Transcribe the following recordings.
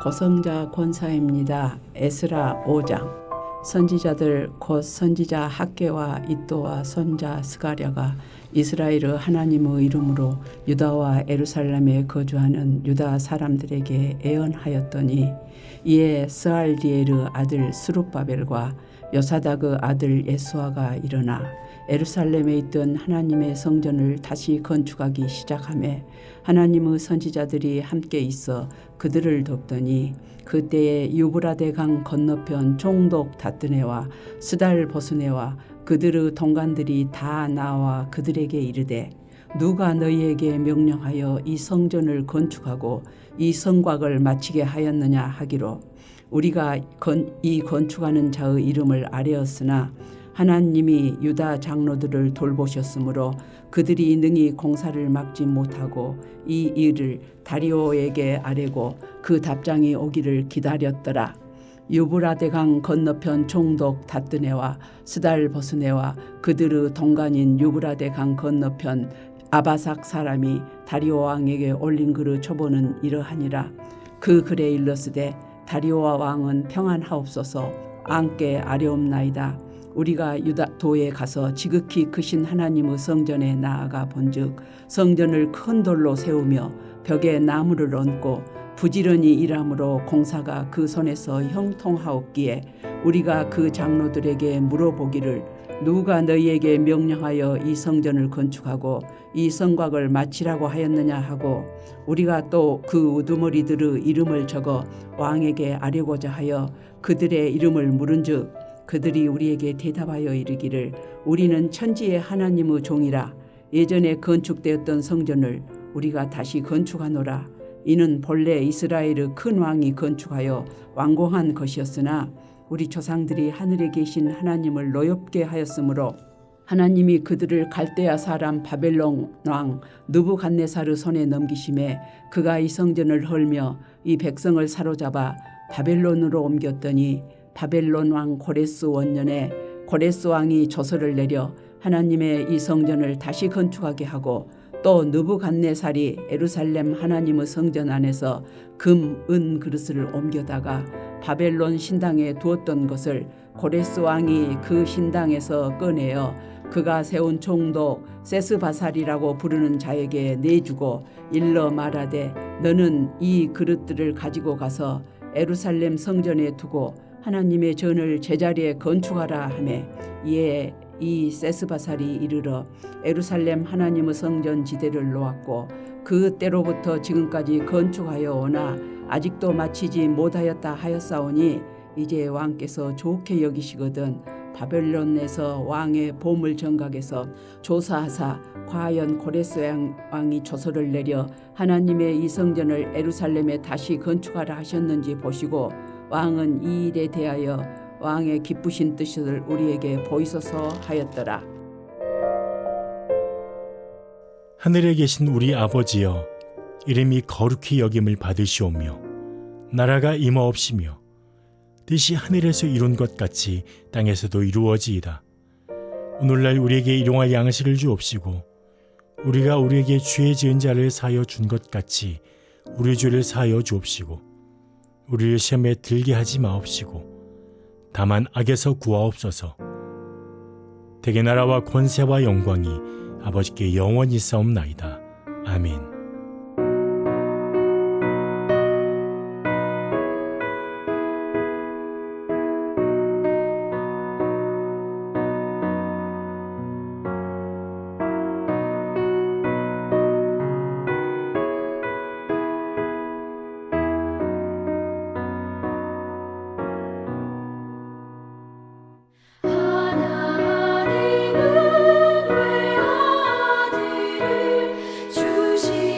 고성자 권사입니다. 에스라 5장. 선지자들 곧 선지자 학개와 이또와 선자 스가랴가 이스라엘의 하나님의 이름으로 유다와 예루살렘에 거주하는 유다 사람들에게 애언하였더니, 이에 스알디엘의 아들 스룹바벨과 요사닥의 아들 예수아가 일어나 예루살렘에 있던 하나님의 성전을 다시 건축하기 시작하며 하나님의 선지자들이 함께 있어 그들을 돕더니, 그때에 유브라데 강 건너편 총독 다뜨네와 스달 버스네와 그들의 동관들이 다 나와 그들에게 이르되, 누가 너희에게 명령하여 이 성전을 건축하고 이 성곽을 마치게 하였느냐 하기로, 우리가 이 건축하는 자의 이름을 아뢰었으나 하나님이 유다 장로들을 돌보셨으므로 그들이 능히 공사를 막지 못하고 이 일을 다리오에게 아뢰고 그 답장이 오기를 기다렸더라. 유브라데 강 건너편 총독 다뜨네와 스달 버스네와 그들의 동관인 유브라데 강 건너편 아바삭 사람이 다리오 왕에게 올린 글의 초본은 이러하니라. 그 글에 일렀으되, 다리오 왕은 평안하옵소서. 왕께 아뢰옵나이다. 우리가 유다도에 가서 지극히 크신 하나님의 성전에 나아가 본즉, 성전을 큰 돌로 세우며 벽에 나무를 얹고 부지런히 일함으로 공사가 그 손에서 형통하옵기에, 우리가 그 장로들에게 물어보기를, 누가 너희에게 명령하여 이 성전을 건축하고 이 성곽을 마치라고 하였느냐 하고, 우리가 또 그 우두머리들의 이름을 적어 왕에게 아뢰고자 하여 그들의 이름을 물은즉, 그들이 우리에게 대답하여 이르기를, 우리는 천지의 하나님의 종이라. 예전에 건축되었던 성전을 우리가 다시 건축하노라. 이는 본래 이스라엘의 큰 왕이 건축하여 완공한 것이었으나 우리 조상들이 하늘에 계신 하나님을 노엽게 하였으므로 하나님이 그들을 갈대아 사람 바벨론 왕 느부갓네살의 손에 넘기심에 그가 이 성전을 헐며 이 백성을 사로잡아 바벨론으로 옮겼더니, 바벨론 왕 고레스 원년에 고레스 왕이 조서를 내려 하나님의 이 성전을 다시 건축하게 하고, 또 느부갓네살이 예루살렘 하나님의 성전 안에서 금, 은 그릇을 옮겨다가 바벨론 신당에 두었던 것을 고레스 왕이 그 신당에서 꺼내어 그가 세운 총독 세스바살이라고 부르는 자에게 내주고 일러 말하되, 너는 이 그릇들을 가지고 가서 예루살렘 성전에 두고 하나님의 전을 제자리에 건축하라 하매, 이에 이 세스바살이 이르러 예루살렘 하나님의 성전 지대를 놓았고, 그 때로부터 지금까지 건축하여 오나 아직도 마치지 못하였다 하였사오니, 이제 왕께서 좋게 여기시거든 바벨론에서 왕의 보물 정각에서 조사하사 과연 고레스 왕이 조서를 내려 하나님의 이 성전을 예루살렘에 다시 건축하라 하셨는지 보시고, 왕은 이 일에 대하여 왕의 기쁘신 뜻을 우리에게 보이소서 하였더라. 하늘에 계신 우리 아버지여, 이름이 거룩히 여김을 받으시오며 나라가 임하옵시며 뜻이 하늘에서 이룬 것 같이 땅에서도 이루어지이다. 오늘날 우리에게 일용할 양식을 주옵시고, 우리가 우리에게 죄 지은 자를 사하여 준 것 같이 우리 죄를 사하여 주옵시고, 우리를 시험에 들게 하지 마옵시고 다만 악에서 구하옵소서. 대개 나라와 권세와 영광이 아버지께 영원히 싸움나이다. 아멘. 하나님은 외아들을 주시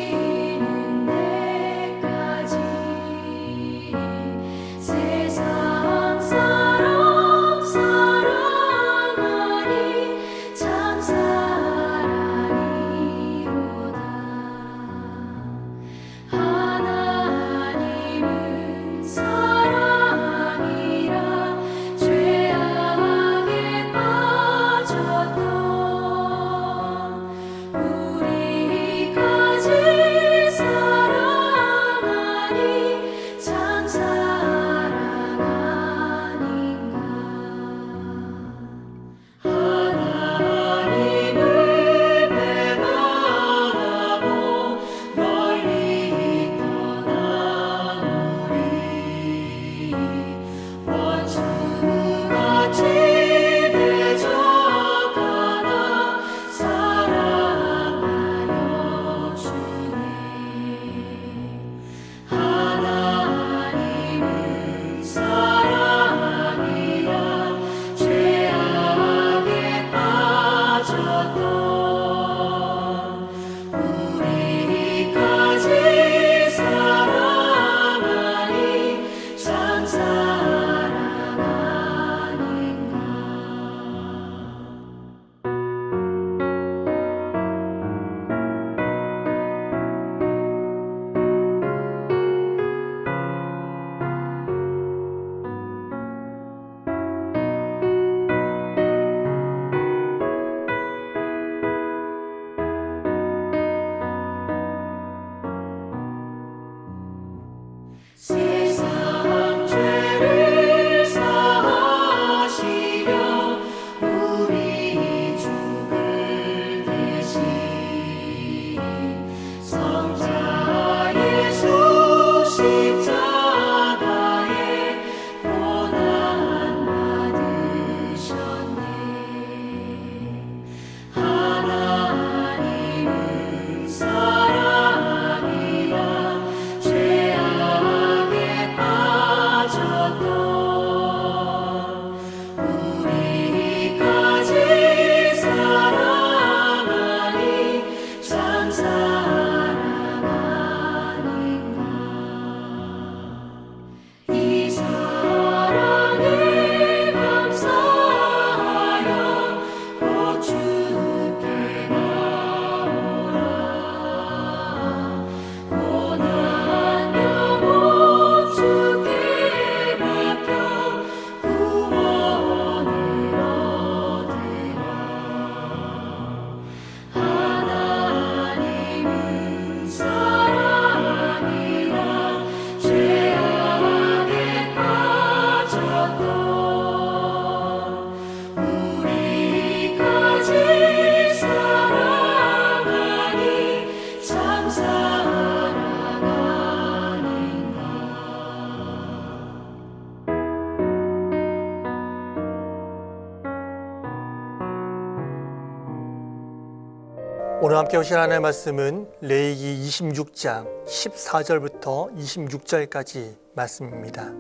오늘 함께 오실 하나님의 말씀은 레위기 26장 14절부터 26절까지 말씀입니다.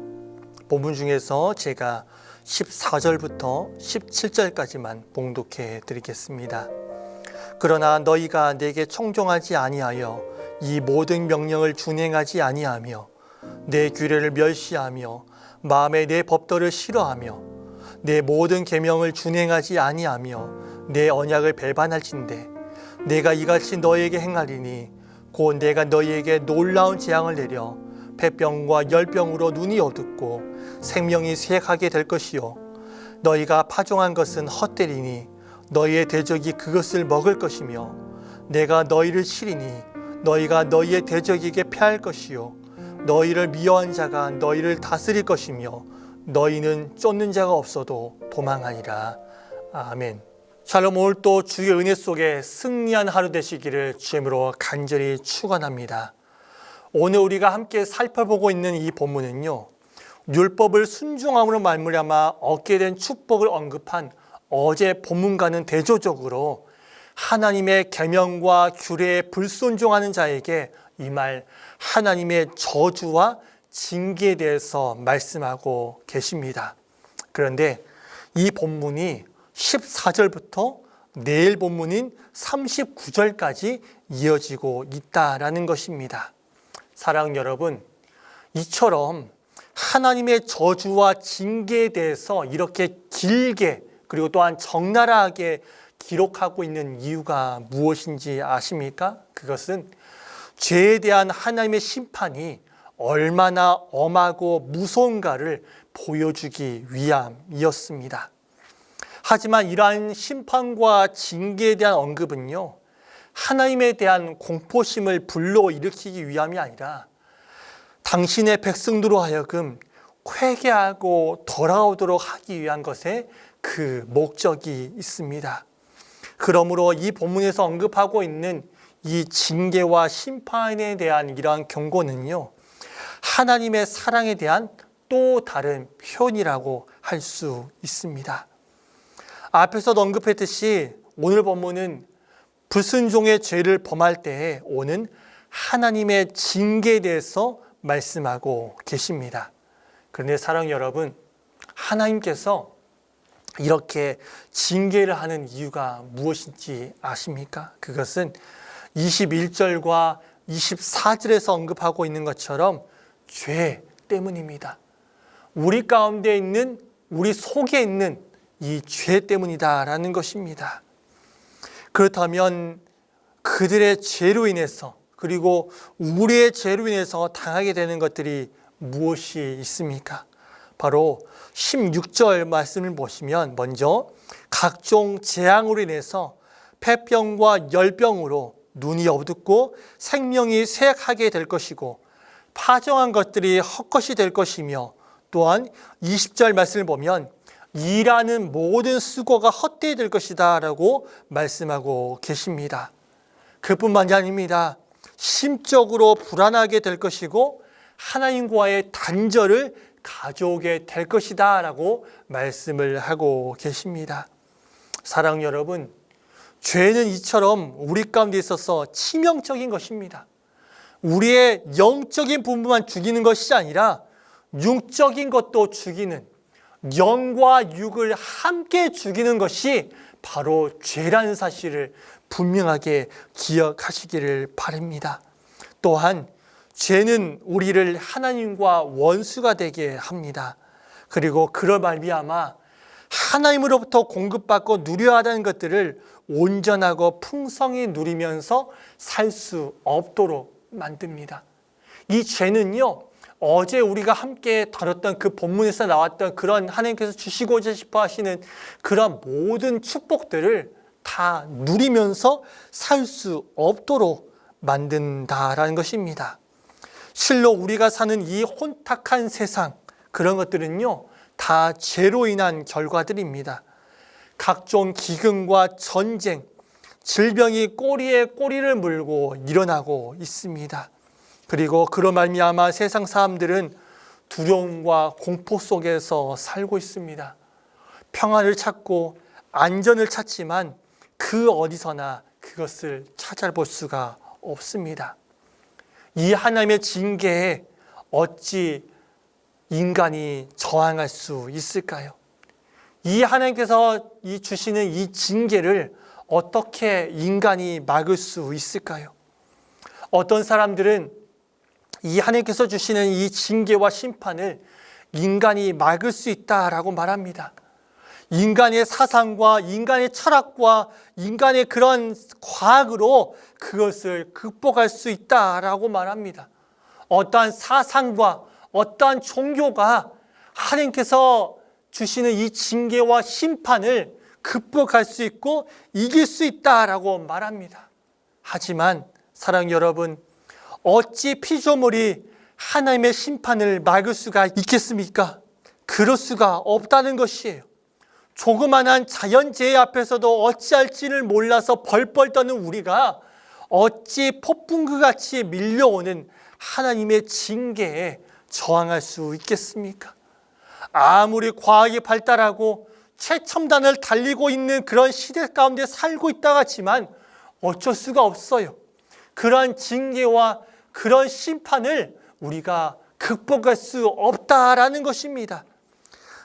본문 중에서 제가 14절부터 17절까지만 봉독해 드리겠습니다. 그러나 너희가 내게 청종하지 아니하여 이 모든 명령을 준행하지 아니하며 내 규례를 멸시하며 마음에 내 법도를 싫어하며 내 모든 계명을 준행하지 아니하며 내 언약을 배반할진대 내가 이같이 너희에게 행하리니 곧 내가 너희에게 놀라운 재앙을 내려 폐병과 열병으로 눈이 어둡고 생명이 쇠하게 될 것이요 너희가 파종한 것은 헛되리니 너희의 대적이 그것을 먹을 것이며 내가 너희를 치리니 너희가 너희의 대적에게 패할 것이요 너희를 미워한 자가 너희를 다스릴 것이며 너희는 쫓는 자가 없어도 도망하리라. 아멘. 샬롬. 오늘 또 주의 은혜 속에 승리한 하루 되시기를 주님으로 간절히 축원합니다. 오늘 우리가 함께 살펴보고 있는 이 본문은요, 율법을 순종함으로 말미암아 얻게 된 축복을 언급한 어제 본문과는 대조적으로 하나님의 계명과 규례에 불순종하는 자에게 임할 하나님의 저주와 징계에 대해서 말씀하고 계십니다. 그런데 이 본문이 14절부터 내일 본문인 39절까지 이어지고 있다라는 것입니다. 사랑하는 여러분, 이처럼 하나님의 저주와 징계에 대해서 이렇게 길게 그리고 또한 적나라하게 기록하고 있는 이유가 무엇인지 아십니까? 그것은 죄에 대한 하나님의 심판이 얼마나 엄하고 무서운가를 보여주기 위함이었습니다. 하지만 이러한 심판과 징계에 대한 언급은요, 하나님에 대한 공포심을 불러일으키기 위함이 아니라 당신의 백성들로 하여금 회개하고 돌아오도록 하기 위한 것에 그 목적이 있습니다. 그러므로 이 본문에서 언급하고 있는 이 징계와 심판에 대한 이러한 경고는요, 하나님의 사랑에 대한 또 다른 표현이라고 할 수 있습니다. 앞에서 언급했듯이 오늘 본문은 불순종의 죄를 범할 때에 오는 하나님의 징계에 대해서 말씀하고 계십니다. 그런데 사랑 여러분, 하나님께서 이렇게 징계를 하는 이유가 무엇인지 아십니까? 그것은 21절과 24절에서 언급하고 있는 것처럼 죄 때문입니다. 우리 가운데 있는, 우리 속에 있는 이 죄 때문이다라는 것입니다. 그렇다면 그들의 죄로 인해서 그리고 우리의 죄로 인해서 당하게 되는 것들이 무엇이 있습니까? 바로 16절 말씀을 보시면 먼저 각종 재앙으로 인해서 폐병과 열병으로 눈이 어둡고 생명이 쇠약하게 될 것이고 파종한 것들이 헛것이 될 것이며 또한 20절 말씀을 보면 일하는 모든 수고가 헛되이 될 것이다 라고 말씀하고 계십니다. 그뿐만이 아닙니다. 심적으로 불안하게 될 것이고 하나님과의 단절을 가져오게 될 것이다 라고 말씀을 하고 계십니다. 사랑 여러분, 죄는 이처럼 우리 가운데 있어서 치명적인 것입니다. 우리의 영적인 부분만 죽이는 것이 아니라 육적인 것도 죽이는, 영과 육을 함께 죽이는 것이 바로 죄라는 사실을 분명하게 기억하시기를 바랍니다. 또한 죄는 우리를 하나님과 원수가 되게 합니다. 그리고 그럴 말미암아 하나님으로부터 공급받고 누려야 하는 것들을 온전하고 풍성히 누리면서 살 수 없도록 만듭니다. 이 죄는요, 어제 우리가 함께 다뤘던 그 본문에서 나왔던 그런 하나님께서 주시고자 싶어 하시는 그런 모든 축복들을 다 누리면서 살 수 없도록 만든다라는 것입니다. 실로 우리가 사는 이 혼탁한 세상, 그런 것들은요, 다 죄로 인한 결과들입니다. 각종 기근과 전쟁, 질병이 꼬리에 꼬리를 물고 일어나고 있습니다. 그리고 그로 말미암아 세상 사람들은 두려움과 공포 속에서 살고 있습니다. 평안을 찾고 안전을 찾지만 그 어디서나 그것을 찾아볼 수가 없습니다. 이 하나님의 징계에 어찌 인간이 저항할 수 있을까요? 이 하나님께서 주시는 이 징계를 어떻게 인간이 막을 수 있을까요? 어떤 사람들은 이 하나님께서 주시는 이 징계와 심판을 인간이 막을 수 있다라고 말합니다. 인간의 사상과 인간의 철학과 인간의 그런 과학으로 그것을 극복할 수 있다라고 말합니다. 어떠한 사상과 어떠한 종교가 하나님께서 주시는 이 징계와 심판을 극복할 수 있고 이길 수 있다라고 말합니다. 하지만 사랑하는 여러분, 어찌 피조물이 하나님의 심판을 막을 수가 있겠습니까? 그럴 수가 없다는 것이에요. 조그만한 자연재해 앞에서도 어찌할지를 몰라서 벌벌 떠는 우리가 어찌 폭풍과 같이 밀려오는 하나님의 징계에 저항할 수 있겠습니까? 아무리 과학이 발달하고 최첨단을 달리고 있는 그런 시대 가운데 살고 있다 같지만 어쩔 수가 없어요. 그런 징계와 그런 심판을 우리가 극복할 수 없다라는 것입니다.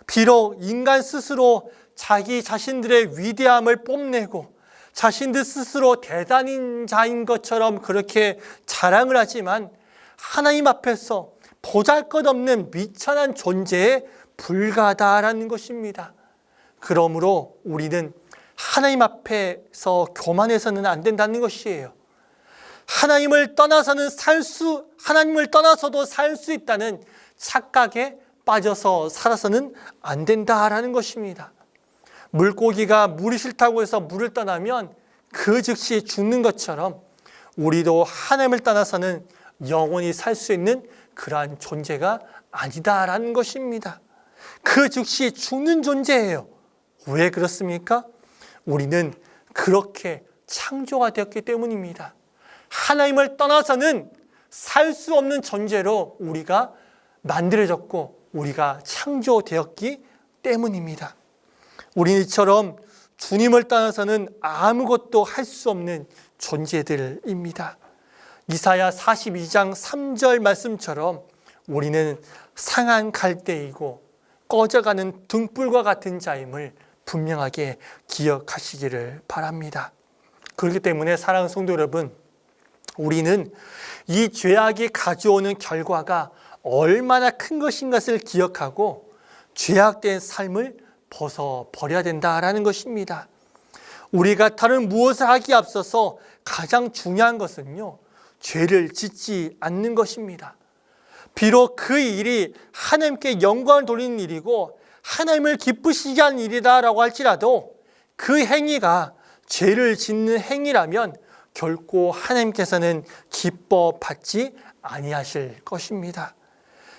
비록 인간 스스로 자기 자신들의 위대함을 뽐내고 자신들 스스로 대단한 자인 것처럼 그렇게 자랑을 하지만 하나님 앞에서 보잘것없는 미천한 존재에 불과하다라는 것입니다. 그러므로 우리는 하나님 앞에서 교만해서는 안 된다는 것이에요. 하나님을 떠나서도 살 수 있다는 착각에 빠져서 살아서는 안 된다라는 것입니다. 물고기가 물이 싫다고 해서 물을 떠나면 그 즉시 죽는 것처럼 우리도 하나님을 떠나서는 영원히 살 수 있는 그러한 존재가 아니다라는 것입니다. 그 즉시 죽는 존재예요. 왜 그렇습니까? 우리는 그렇게 창조가 되었기 때문입니다. 하나님을 떠나서는 살 수 없는 존재로 우리가 만들어졌고 우리가 창조되었기 때문입니다. 우리는 이처럼 주님을 떠나서는 아무것도 할 수 없는 존재들입니다. 이사야 42장 3절 말씀처럼 우리는 상한 갈대이고 꺼져가는 등불과 같은 자임을 분명하게 기억하시기를 바랍니다. 그렇기 때문에 사랑하는 성도 여러분, 우리는 이 죄악이 가져오는 결과가 얼마나 큰 것인 것을 기억하고 죄악된 삶을 벗어버려야 된다라는 것입니다. 우리가 다른 무엇을 하기에 앞서서 가장 중요한 것은요, 죄를 짓지 않는 것입니다. 비록 그 일이 하나님께 영광을 돌리는 일이고 하나님을 기쁘시게 하는 일이다라고 할지라도 그 행위가 죄를 짓는 행위라면 결코 하나님께서는 기뻐 받지 아니하실 것입니다.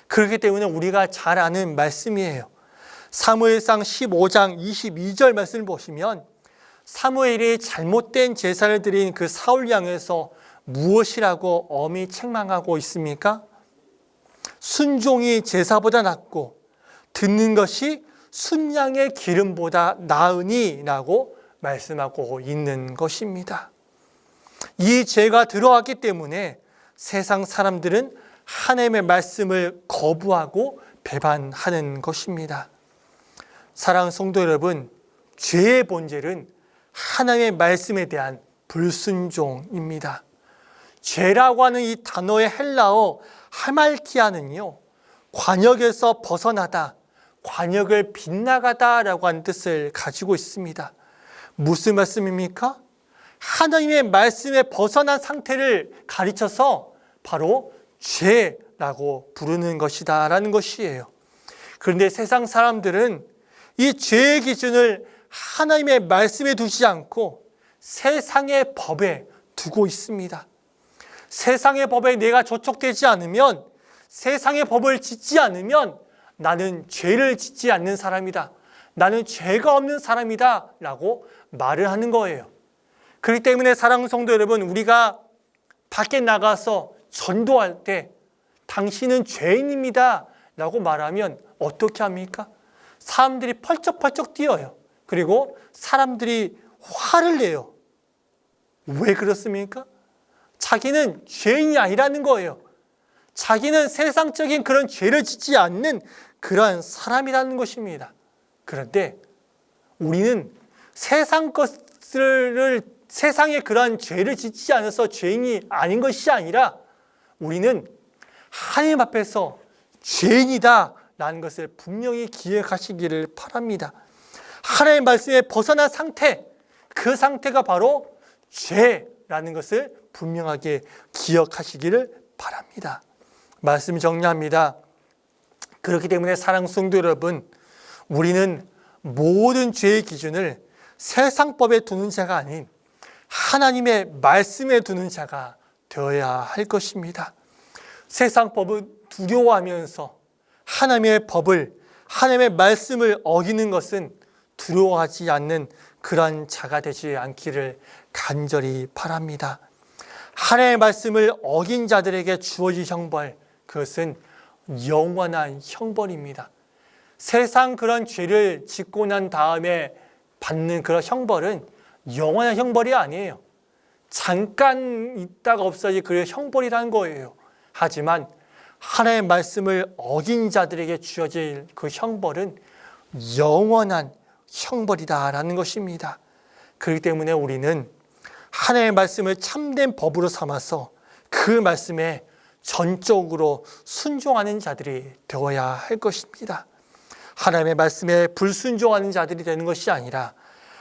그렇기 때문에 우리가 잘 아는 말씀이에요. 사무엘상 15장 22절 말씀을 보시면 사무엘이 잘못된 제사를 드린 그 사울 향해서 무엇이라고 엄히 책망하고 있습니까? 순종이 제사보다 낫고 듣는 것이 순양의 기름보다 나으니 라고 말씀하고 있는 것입니다. 이 죄가 들어왔기 때문에 세상 사람들은 하나님의 말씀을 거부하고 배반하는 것입니다. 사랑하는 성도 여러분, 죄의 본질은 하나님의 말씀에 대한 불순종입니다. 죄라고 하는 이 단어의 헬라어 하말키아는요, 관역에서 벗어나다, 관역을 빗나가다라고 하는 뜻을 가지고 있습니다. 무슨 말씀입니까? 하나님의 말씀에 벗어난 상태를 가르쳐서 바로 죄라고 부르는 것이다라는 것이에요. 그런데 세상 사람들은 이 죄의 기준을 하나님의 말씀에 두지 않고 세상의 법에 두고 있습니다. 세상의 법에 내가 저촉되지 않으면, 세상의 법을 짓지 않으면 나는 죄를 짓지 않는 사람이다, 나는 죄가 없는 사람이다 라고 말을 하는 거예요. 그렇기 때문에 사랑하는 성도 여러분, 우리가 밖에 나가서 전도할 때 당신은 죄인입니다 라고 말하면 어떻게 합니까? 사람들이 펄쩍펄쩍 뛰어요. 그리고 사람들이 화를 내요. 왜 그렇습니까? 자기는 죄인이 아니라는 거예요. 자기는 세상적인 그런 죄를 짓지 않는 그러한 사람이라는 것입니다. 그런데 우리는 세상의 그러한 죄를 짓지 않아서 죄인이 아닌 것이 아니라 우리는 하나님 앞에서 죄인이다 라는 것을 분명히 기억하시기를 바랍니다. 하나님의 말씀에 벗어난 상태, 그 상태가 바로 죄라는 것을 분명하게 기억하시기를 바랍니다. 말씀 정리합니다. 그렇기 때문에 사랑하는 성도 여러분, 우리는 모든 죄의 기준을 세상법에 두는 자가 아닌 하나님의 말씀에 두는 자가 되어야 할 것입니다. 세상법을 두려워하면서 하나님의 법을, 하나님의 말씀을 어기는 것은 두려워하지 않는 그런 자가 되지 않기를 간절히 바랍니다. 하나님의 말씀을 어긴 자들에게 주어질 형벌, 그것은 영원한 형벌입니다. 세상 그런 죄를 짓고 난 다음에 받는 그런 형벌은 영원한 형벌이 아니에요. 잠깐 있다가 없어질 그 형벌이라는 거예요. 하지만 하나님의 말씀을 어긴 자들에게 주어질 그 형벌은 영원한 형벌이다라는 것입니다. 그렇기 때문에 우리는 하나님의 말씀을 참된 법으로 삼아서 그 말씀에 전적으로 순종하는 자들이 되어야 할 것입니다. 하나님의 말씀에 불순종하는 자들이 되는 것이 아니라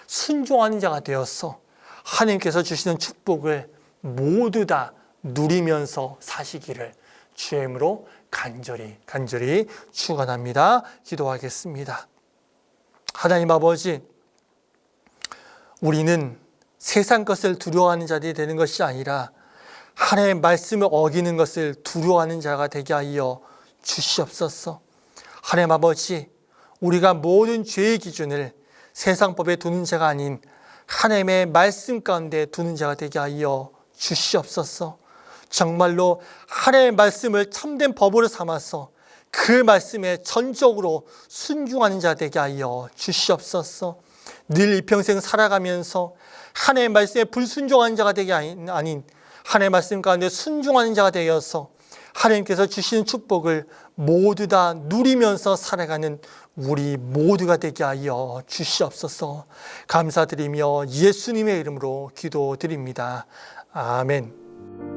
순종하는 자가 되어서 하나님께서 주시는 축복을 모두 다 누리면서 사시기를 주의 이름으로 간절히 축원합니다. 기도하겠습니다. 하나님 아버지, 우리는 세상 것을 두려워하는 자들이 되는 것이 아니라 하나님의 말씀을 어기는 것을 두려워하는 자가 되게 하여 주시옵소서. 하나님 아버지, 우리가 모든 죄의 기준을 세상법에 두는 자가 아닌 하나님의 말씀 가운데 두는 자가 되게 하여 주시옵소서. 정말로 하나님의 말씀을 참된 법으로 삼아서 그 말씀에 전적으로 순종하는 자 되게 하여 주시옵소서. 늘 이평생 살아가면서 하나님의 말씀에 불순종하는 자가 되게 아닌 하나님의 말씀 가운데 순종하는 자가 되어서 하나님께서 주시는 축복을 모두 다 누리면서 살아가는 우리 모두가 되게 하여 주시옵소서. 감사드리며 예수님의 이름으로 기도드립니다. 아멘.